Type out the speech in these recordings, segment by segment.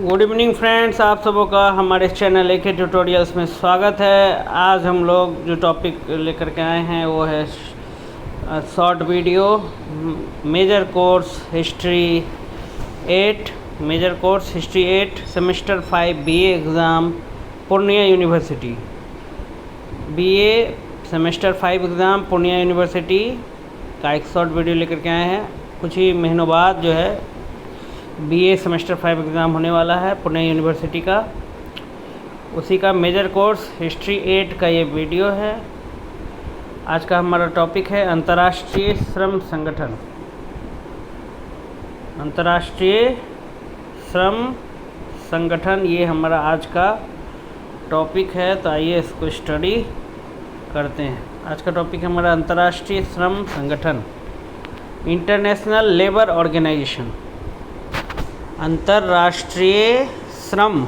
Good evening friends, आप सबों का हमारे चैनल AK ट्यूटोरियल्स में स्वागत है। आज हम लोग जो टॉपिक लेकर के आए हैं वो है short video major course history 8 semester 5 BA exam Purnia university. BA semester 5 exam Purnia university का एक शॉर्ट वीडियो लेकर के आए हैं। कुछ ही महीनों बाद जो है BA सेमेस्टर 5 एग्ज़ाम होने वाला है पुणे यूनिवर्सिटी का, उसी का मेजर कोर्स हिस्ट्री 8 का ये वीडियो है। आज का हमारा टॉपिक है अंतर्राष्ट्रीय श्रम संगठन। अंतर्राष्ट्रीय श्रम संगठन ये हमारा आज का टॉपिक है, तो आइए इसको स्टडी करते हैं। आज का टॉपिक हमारा अंतर्राष्ट्रीय श्रम संगठन, इंटरनेशनल लेबर ऑर्गेनाइजेशन। अंतर्राष्ट्रीय श्रम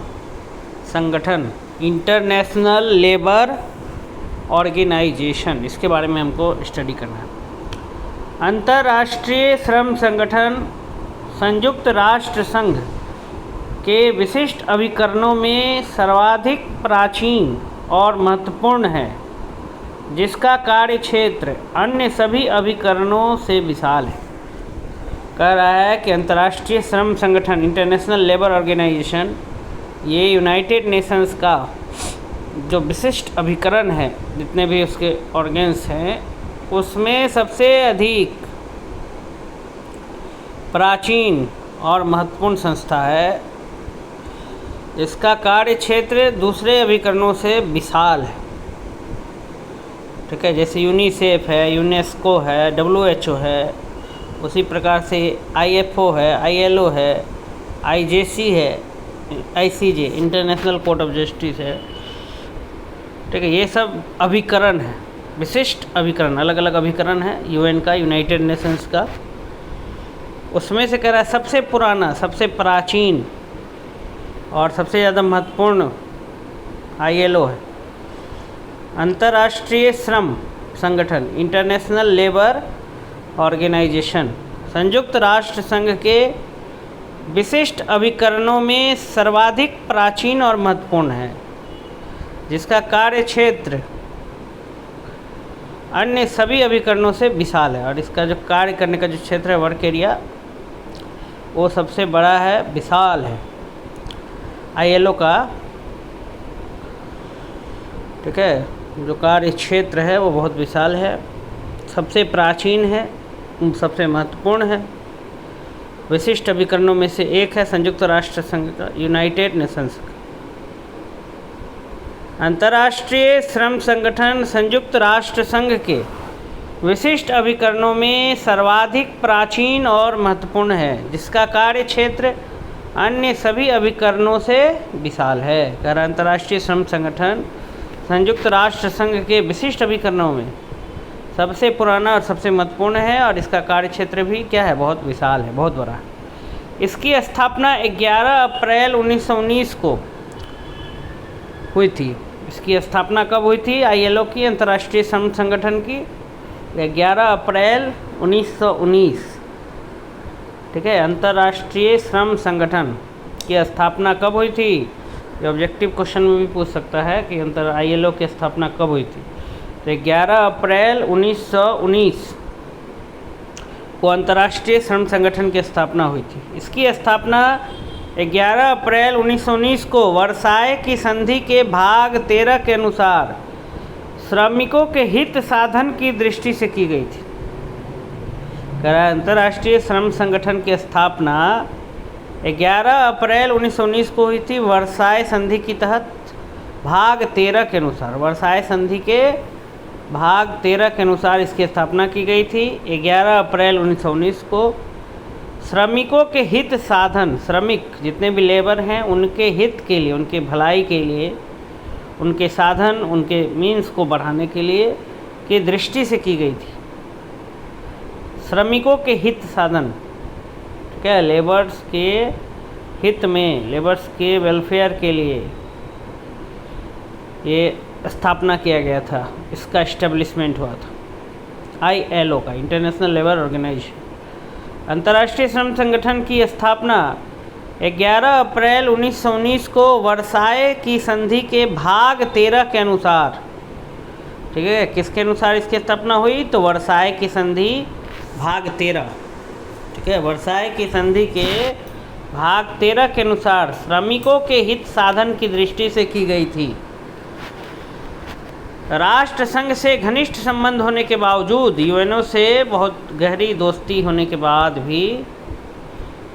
संगठन, इंटरनेशनल लेबर ऑर्गेनाइजेशन, इसके बारे में हमको स्टडी करना है। अंतर्राष्ट्रीय श्रम संगठन संयुक्त राष्ट्र संघ के विशिष्ट अभिकरणों में सर्वाधिक प्राचीन और महत्वपूर्ण है, जिसका कार्य क्षेत्र अन्य सभी अभिकरणों से विशाल है। कह रहा है कि अंतर्राष्ट्रीय श्रम संगठन, इंटरनेशनल लेबर ऑर्गेनाइजेशन, ये यूनाइटेड नेशंस का जो विशिष्ट अभिकरण है, जितने भी उसके ऑर्गेन्स हैं, उसमें सबसे अधिक प्राचीन और महत्वपूर्ण संस्था है। इसका कार्य क्षेत्र दूसरे अभिकरणों से विशाल है। ठीक है, जैसे यूनिसेफ है, यूनेस्को है, WHO है, उसी प्रकार से IFO है, ILO है, IJC है, ICJ international court of justice है। ठीक है, ये सब अभिकरण है, विशिष्ट अभिकरण, अलग अलग अभिकरण है UN का, यूनाइटेड नेशंस का। उसमें से कह रहा है सबसे पुराना, सबसे प्राचीन और सबसे ज़्यादा महत्वपूर्ण ILO है। अंतर्राष्ट्रीय श्रम संगठन, इंटरनेशनल लेबर ऑर्गेनाइजेशन, संयुक्त राष्ट्र संघ के विशिष्ट अभिकरणों में सर्वाधिक प्राचीन और महत्वपूर्ण है, जिसका कार्य क्षेत्र अन्य सभी अभिकरणों से विशाल है। और इसका जो कार्य करने का जो क्षेत्र है, वर्क एरिया, वो सबसे बड़ा है, विशाल है ILO का। ठीक है, जो कार्य क्षेत्र है वो बहुत विशाल है, सबसे प्राचीन है, सबसे महत्वपूर्ण है, विशिष्ट अभिकरणों में से एक है संयुक्त राष्ट्र संघ का, यूनाइटेड नेशंस का। अंतर्राष्ट्रीय श्रम संगठन संयुक्त राष्ट्र संघ के विशिष्ट अभिकरणों में सर्वाधिक प्राचीन और महत्वपूर्ण है, जिसका कार्य क्षेत्र अन्य सभी अभिकरणों से विशाल है। कर अंतर्राष्ट्रीय श्रम संगठन संयुक्त राष्ट्र संघ के विशिष्ट अभिकरणों में सबसे पुराना और सबसे महत्वपूर्ण है, और इसका कार्य क्षेत्र भी क्या है, बहुत विशाल है, बहुत बड़ा है। इसकी स्थापना 11 अप्रैल 1919 को हुई थी। इसकी स्थापना कब हुई थी ILO की, अंतर्राष्ट्रीय श्रम संगठन की? 11 अप्रैल 1919। ठीक है, अंतर्राष्ट्रीय श्रम संगठन की स्थापना कब हुई थी? ये ऑब्जेक्टिव क्वेश्चन में भी पूछ सकता है कि ILO की स्थापना कब हुई थी। तो 11 अप्रैल 1919 को अंतर्राष्ट्रीय श्रम संगठन की स्थापना हुई थी। इसकी स्थापना 11 अप्रैल 1919 को वर्साय की संधि के भाग 13 के अनुसार श्रमिकों के हित साधन की दृष्टि से की गई थी। अंतर्राष्ट्रीय श्रम संगठन की स्थापना 11 अप्रैल 1919 को हुई थी, वर्साय संधि के तहत भाग 13 के अनुसार। वर्साय संधि के भाग 13 के अनुसार इसकी स्थापना की गई थी 11 अप्रैल 1919 को। श्रमिकों के हित साधन, श्रमिक जितने भी लेबर हैं, उनके हित के लिए, उनके भलाई के लिए, उनके साधन, उनके मीन्स को बढ़ाने के लिए की दृष्टि से की गई थी। श्रमिकों के हित साधन, ठीक है, लेबर्स के हित में, लेबर्स के वेलफेयर के लिए ये स्थापना किया गया था, इसका इस्टेब्लिशमेंट हुआ था ILO का, इंटरनेशनल लेबर ऑर्गेनाइजेशन। अंतर्राष्ट्रीय श्रम संगठन की स्थापना 11 अप्रैल 1919 को वर्साय की संधि के भाग 13 के अनुसार, ठीक है, किसके अनुसार इसकी स्थापना हुई? तो वर्साय की संधि भाग 13, ठीक है, वर्साय की संधि के भाग 13 के अनुसार श्रमिकों के हित साधन की दृष्टि से की गई थी। राष्ट्र संघ से घनिष्ठ संबंध होने के बावजूद, यूएनओ से बहुत गहरी दोस्ती होने के बाद भी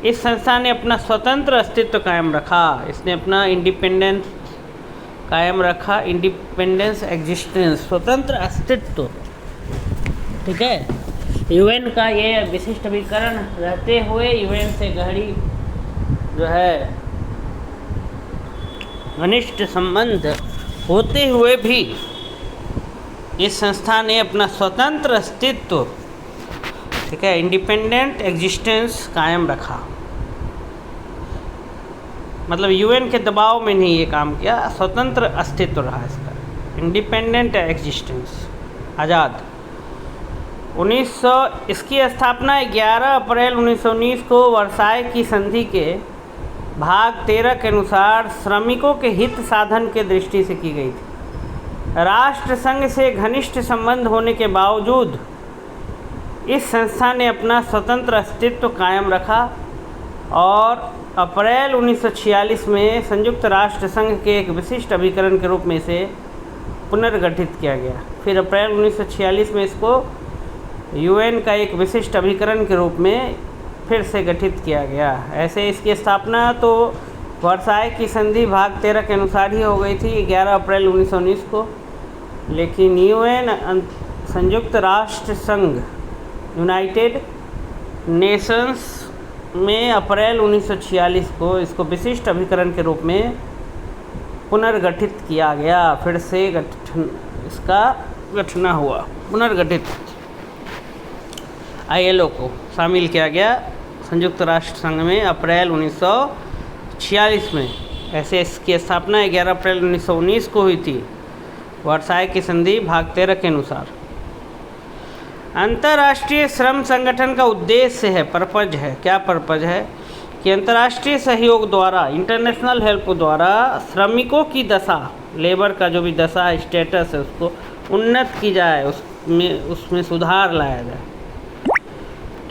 इस संस्था ने अपना स्वतंत्र अस्तित्व कायम रखा। इसने अपना इंडिपेंडेंस कायम रखा, इंडिपेंडेंस एग्जिस्टेंस, स्वतंत्र अस्तित्व, ठीक है। यूएन का ये विशिष्ट अभिकरण रहते हुए यूएन से गहरी जो है घनिष्ठ संबंध होते हुए भी इस संस्था ने अपना स्वतंत्र अस्तित्व, ठीक है, इंडिपेंडेंट एग्जिस्टेंस कायम रखा। मतलब यूएन के दबाव में नहीं ये काम किया, स्वतंत्र अस्तित्व रहा इसका, इंडिपेंडेंट एग्जिस्टेंस, आज़ाद। इसकी स्थापना 11 अप्रैल 1919 को वर्साय की संधि के भाग 13 के अनुसार श्रमिकों के हित साधन के दृष्टि से की गई थी। राष्ट्र संघ से घनिष्ठ संबंध होने के बावजूद इस संस्था ने अपना स्वतंत्र अस्तित्व कायम रखा और अप्रैल 1946 में संयुक्त राष्ट्र संघ के एक विशिष्ट अभिकरण के रूप में इसे पुनर्गठित किया गया। फिर अप्रैल 1946 में इसको यूएन का एक विशिष्ट अभिकरण के रूप में फिर से गठित किया गया। ऐसे इसकी स्थापना तो वर्साय की संधि भाग 13 के अनुसार ही हो गई थी 11 अप्रैल 1919 को, लेकिन यूएन संयुक्त राष्ट्र संघ यूनाइटेड नेशंस में अप्रैल 1946 को इसको विशिष्ट अभिकरण के रूप में पुनर्गठित किया गया। फिर से इसका गठन हुआ, पुनर्गठित आईएलओ को शामिल किया गया संयुक्त राष्ट्र संघ में अप्रैल 1946 में। ऐसे इसकी स्थापना 11 अप्रैल 1919 को हुई थी वर्साय की संधि भाग 13 के अनुसार। अंतर्राष्ट्रीय श्रम संगठन का उद्देश्य है, पर्पज है, क्या पर्पज है कि अंतर्राष्ट्रीय सहयोग द्वारा, इंटरनेशनल हेल्प द्वारा श्रमिकों की दशा, लेबर का जो भी दशा स्टेटस है उसको उन्नत की जाए, उसमें सुधार लाया जाए,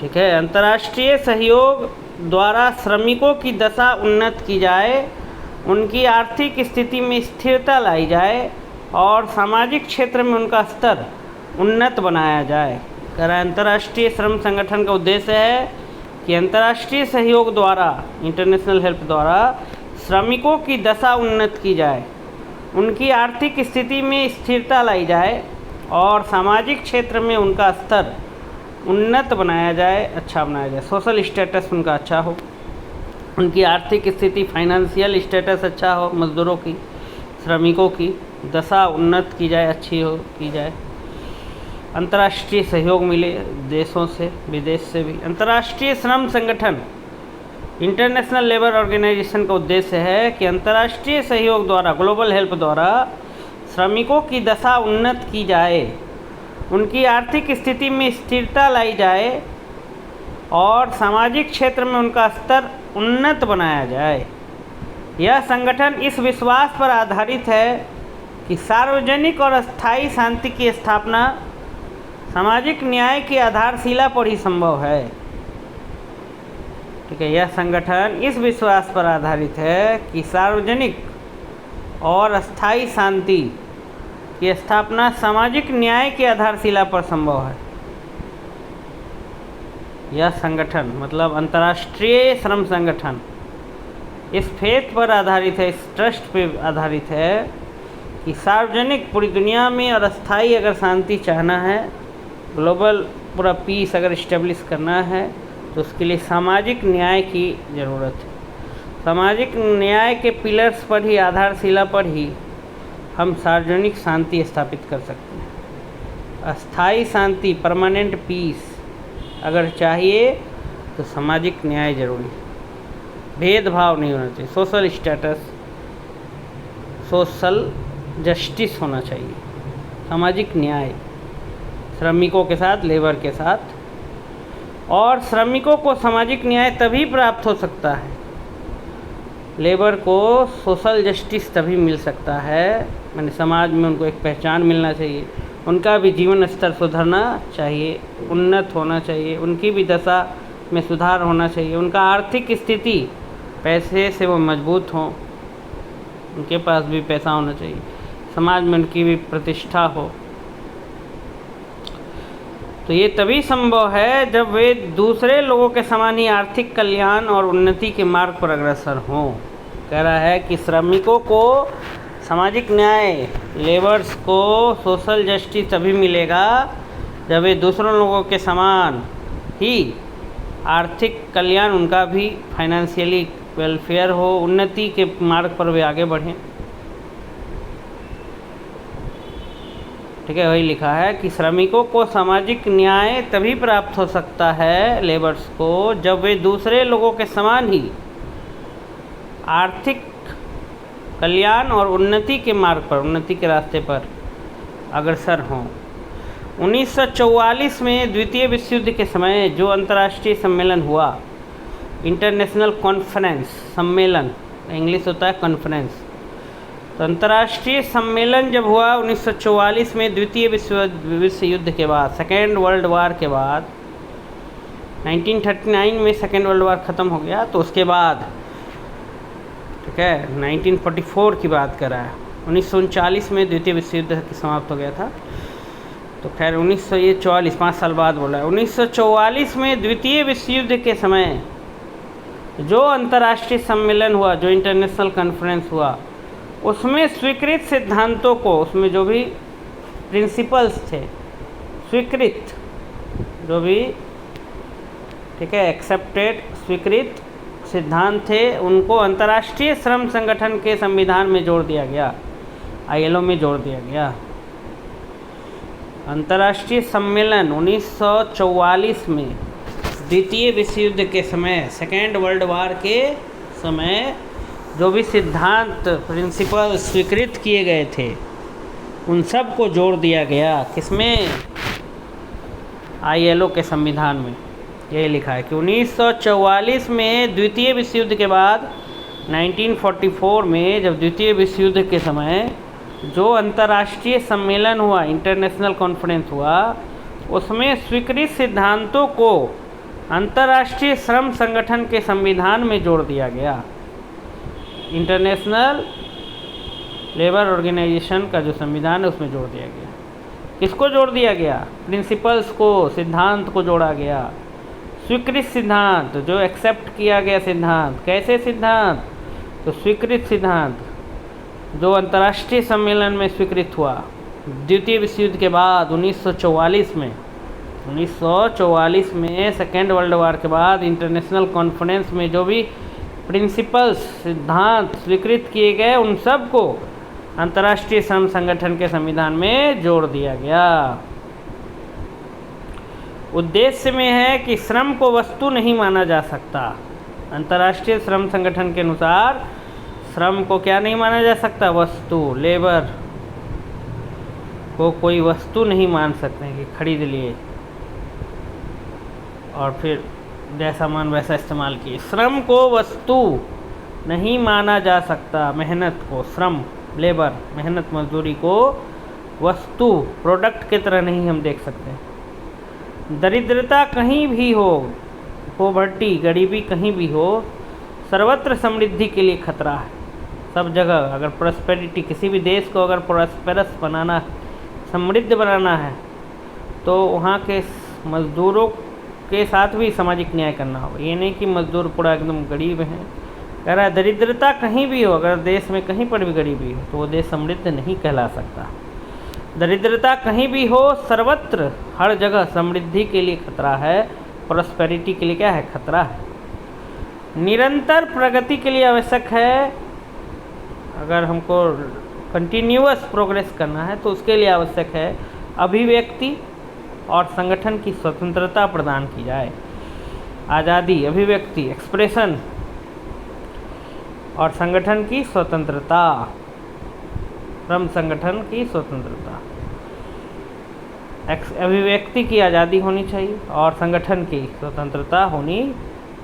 ठीक है। अंतर्राष्ट्रीय सहयोग द्वारा श्रमिकों की दशा उन्नत की जाए, उनकी आर्थिक स्थिति में स्थिरता लाई जाए और सामाजिक क्षेत्र में उनका स्तर उन्नत बनाया जाए। अंतर्राष्ट्रीय श्रम संगठन का उद्देश्य है कि अंतर्राष्ट्रीय सहयोग द्वारा, इंटरनेशनल हेल्प द्वारा श्रमिकों की दशा उन्नत की जाए, उनकी आर्थिक स्थिति में स्थिरता लाई जाए और सामाजिक क्षेत्र में उनका स्तर उन्नत बनाया जाए, अच्छा बनाया जाए, सोशल स्टेटस उनका अच्छा हो, उनकी आर्थिक स्थिति, फाइनेंशियल स्टेटस अच्छा हो, मजदूरों की, श्रमिकों की दशा उन्नत की जाए, अच्छी हो की जाए। अंतर्राष्ट्रीय सहयोग मिले देशों से, विदेश से भी। अंतर्राष्ट्रीय श्रम संगठन, इंटरनेशनल लेबर ऑर्गेनाइजेशन का उद्देश्य है कि अंतर्राष्ट्रीय सहयोग द्वारा, ग्लोबल हेल्प द्वारा श्रमिकों की दशा उन्नत की जाए, उनकी आर्थिक स्थिति में स्थिरता लाई जाए और सामाजिक क्षेत्र में उनका स्तर उन्नत बनाया जाए। यह संगठन इस विश्वास पर आधारित है कि सार्वजनिक और अस्थायी शांति की स्थापना सामाजिक न्याय की आधारशिला पर ही संभव है, ठीक है। यह संगठन इस विश्वास पर आधारित है कि सार्वजनिक और अस्थायी शांति की स्थापना सामाजिक न्याय की आधारशिला पर संभव है। यह संगठन मतलब अंतर्राष्ट्रीय श्रम संगठन इस फेथ पर आधारित है, इस ट्रस्ट पर आधारित है कि सार्वजनिक पूरी दुनिया में और अस्थायी अगर शांति चाहना है, ग्लोबल पूरा पीस अगर इस्टेब्लिश करना है तो उसके लिए सामाजिक न्याय की ज़रूरत है। सामाजिक न्याय के पिलर्स पर ही, आधारशिला पर ही हम सार्वजनिक शांति स्थापित कर सकते हैं। अस्थायी शांति, परमानेंट पीस अगर चाहिए तो सामाजिक न्याय जरूरी है, भेदभाव नहीं होना चाहिए, सोशल स्टेटस, सोशल जस्टिस होना चाहिए, सामाजिक न्याय श्रमिकों के साथ, लेबर के साथ। और श्रमिकों को सामाजिक न्याय तभी प्राप्त हो सकता है लेबर को सोशल जस्टिस तभी मिल सकता है, मैंने समाज में उनको एक पहचान मिलना चाहिए, उनका भी जीवन स्तर सुधरना चाहिए, उन्नत होना चाहिए, उनकी भी दशा में सुधार होना चाहिए, उनका आर्थिक स्थिति पैसे से वो मजबूत हों, उनके पास भी पैसा होना चाहिए, समाज में उनकी भी प्रतिष्ठा हो। तो ये तभी संभव है जब वे दूसरे लोगों के समान ही आर्थिक कल्याण और उन्नति के मार्ग पर अग्रसर हों। कह रहा है कि श्रमिकों को सामाजिक न्याय, लेबर्स को सोशल जस्टिस तभी मिलेगा जब वे दूसरों लोगों के समान ही आर्थिक कल्याण, उनका भी फाइनेंशियली वेलफेयर हो, उन्नति के मार्ग पर वे आगे बढ़ें। ठीक है, वही लिखा है कि श्रमिकों को सामाजिक न्याय तभी प्राप्त हो सकता है, लेबर्स को, जब वे दूसरे लोगों के समान ही आर्थिक कल्याण और उन्नति के मार्ग पर, उन्नति के रास्ते पर अग्रसर हों। 1944 में द्वितीय विश्व युद्ध के समय जो अंतर्राष्ट्रीय सम्मेलन हुआ, इंटरनेशनल कॉन्फ्रेंस, सम्मेलन इंग्लिश होता है कॉन्फ्रेंस, तो अंतर्राष्ट्रीय सम्मेलन जब हुआ 1944 में द्वितीय विश्व युद्ध के बाद, सेकेंड वर्ल्ड वार के बाद, 1939 में सेकेंड वर्ल्ड वार ख़त्म हो गया, तो उसके बाद, ठीक है, 1944 की बात कर रहा है, 1939 में द्वितीय विश्व युद्ध समाप्त हो गया था, तो खैर 1944, 5 साल बाद बोला है। 1944 में द्वितीय विश्व युद्ध के समय जो अंतर्राष्ट्रीय सम्मेलन हुआ, जो इंटरनेशनल कॉन्फ्रेंस हुआ, उसमें स्वीकृत सिद्धांतों को, उसमें जो भी प्रिंसिपल्स थे, स्वीकृत जो भी, ठीक है, एक्सेप्टेड, स्वीकृत सिद्धांत थे, उनको अंतर्राष्ट्रीय श्रम संगठन के संविधान में जोड़ दिया गया, ILO में जोड़ दिया गया। अंतर्राष्ट्रीय सम्मेलन 1944 में द्वितीय विश्व युद्ध के समय, सेकेंड वर्ल्ड वार के समय जो भी सिद्धांत, प्रिंसिपल स्वीकृत किए गए थे, उन सब को जोड़ दिया गया, किसमें? ILO के संविधान में। यही लिखा है कि 1944 में द्वितीय विश्व युद्ध के बाद 1944 में, जब द्वितीय विश्व युद्ध के समय जो अंतर्राष्ट्रीय सम्मेलन हुआ, इंटरनेशनल कॉन्फ्रेंस हुआ, उसमें स्वीकृत सिद्धांतों को अंतर्राष्ट्रीय श्रम संगठन के संविधान में जोड़ दिया गया। इंटरनेशनल लेबर ऑर्गेनाइजेशन का जो संविधान है उसमें जोड़ दिया गया। किसको जोड़ दिया गया? प्रिंसिपल्स को, सिद्धांत को जोड़ा गया। स्वीकृत सिद्धांत, जो एक्सेप्ट किया गया सिद्धांत। कैसे सिद्धांत? तो स्वीकृत सिद्धांत जो अंतर्राष्ट्रीय सम्मेलन में स्वीकृत हुआ द्वितीय विश्व युद्ध के बाद 1944 में। 1944 में सेकेंड वर्ल्ड वार के बाद इंटरनेशनल कॉन्फ्रेंस में जो भी प्रिंसिपल्स, सिद्धांत स्वीकृत किए गए, उन सब को अंतर्राष्ट्रीय श्रम संगठन के संविधान में जोड़ दिया गया। उद्देश्य में है कि श्रम को वस्तु नहीं माना जा सकता। अंतर्राष्ट्रीय श्रम संगठन के अनुसार श्रम को क्या नहीं माना जा सकता? वस्तु। लेबर को कोई वस्तु नहीं मान सकते कि खरीद लिए और फिर जैसा मन वैसा इस्तेमाल किए। श्रम को वस्तु नहीं माना जा सकता। मेहनत को, श्रम, लेबर, मेहनत मजदूरी को वस्तु, प्रोडक्ट की तरह नहीं हम देख सकते। दरिद्रता कहीं भी हो, पॉवर्टी, गरीबी कहीं भी हो, सर्वत्र समृद्धि के लिए खतरा है। सब जगह अगर प्रॉस्पेरिटी, किसी भी देश को अगर प्रॉस्पेरस बनाना, समृद्ध बनाना है, तो वहाँ के मज़दूरों के साथ भी सामाजिक न्याय करना होगा। ये नहीं कि मज़दूर पूरा एकदम गरीब हैं। कह रहा है दरिद्रता कहीं भी हो, अगर देश में कहीं पर भी गरीबी हो तो वो देश समृद्ध नहीं कहला सकता। दरिद्रता कहीं भी हो, सर्वत्र, हर जगह समृद्धि के लिए खतरा है। प्रॉस्पेरिटी के लिए क्या है? खतरा है। निरंतर प्रगति के लिए आवश्यक है, अगर हमको कंटिन्यूअस प्रोग्रेस करना है तो उसके लिए आवश्यक है अभिव्यक्ति और संगठन की स्वतंत्रता प्रदान की जाए। आज़ादी, अभिव्यक्ति, एक्सप्रेशन और संगठन की स्वतंत्रता, श्रम संगठन की स्वतंत्रता। अभिव्यक्ति की आज़ादी होनी चाहिए और संगठन की स्वतंत्रता होनी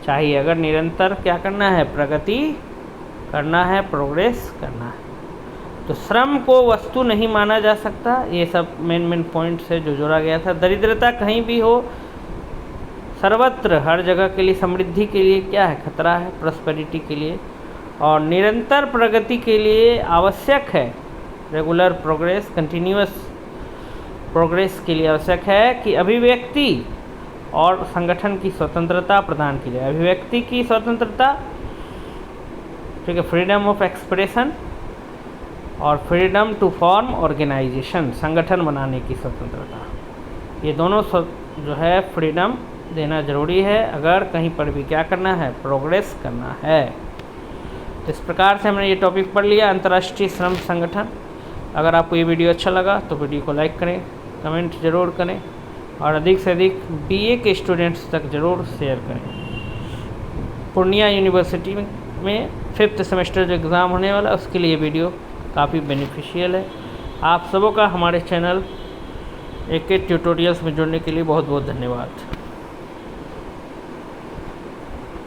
चाहिए, अगर निरंतर क्या करना है? प्रगति करना है, प्रोग्रेस करना है। तो श्रम को वस्तु नहीं माना जा सकता, ये सब मेन पॉइंट्स है जो जोड़ा गया था। दरिद्रता कहीं भी हो, सर्वत्र हर जगह के लिए समृद्धि के लिए क्या है, खतरा है, प्रॉस्पेरिटी के लिए और निरंतर प्रगति के लिए आवश्यक है। रेगुलर प्रोग्रेस, कंटिन्यूअस प्रोग्रेस के लिए आवश्यक है कि अभिव्यक्ति और संगठन की स्वतंत्रता प्रदान की जाए। अभिव्यक्ति की स्वतंत्रता, ठीक है, फ्रीडम ऑफ एक्सप्रेशन और फ्रीडम टू फॉर्म ऑर्गेनाइजेशन, संगठन बनाने की स्वतंत्रता, ये दोनों जो है फ्रीडम देना जरूरी है अगर कहीं पर भी क्या करना है, प्रोग्रेस करना है। इस प्रकार से हमने ये टॉपिक पढ़ लिया, अंतर्राष्ट्रीय श्रम संगठन। अगर आपको ये वीडियो अच्छा लगा तो वीडियो को लाइक करें, कमेंट ज़रूर करें और अधिक से अधिक बीए के स्टूडेंट्स तक ज़रूर शेयर करें। पूर्णिया यूनिवर्सिटी में 5th सेमेस्टर जो एग्ज़ाम होने वाला है उसके लिए वीडियो काफ़ी बेनिफिशियल है। आप सबों का हमारे चैनल AK ट्यूटोरियल्स में जुड़ने के लिए बहुत बहुत धन्यवाद।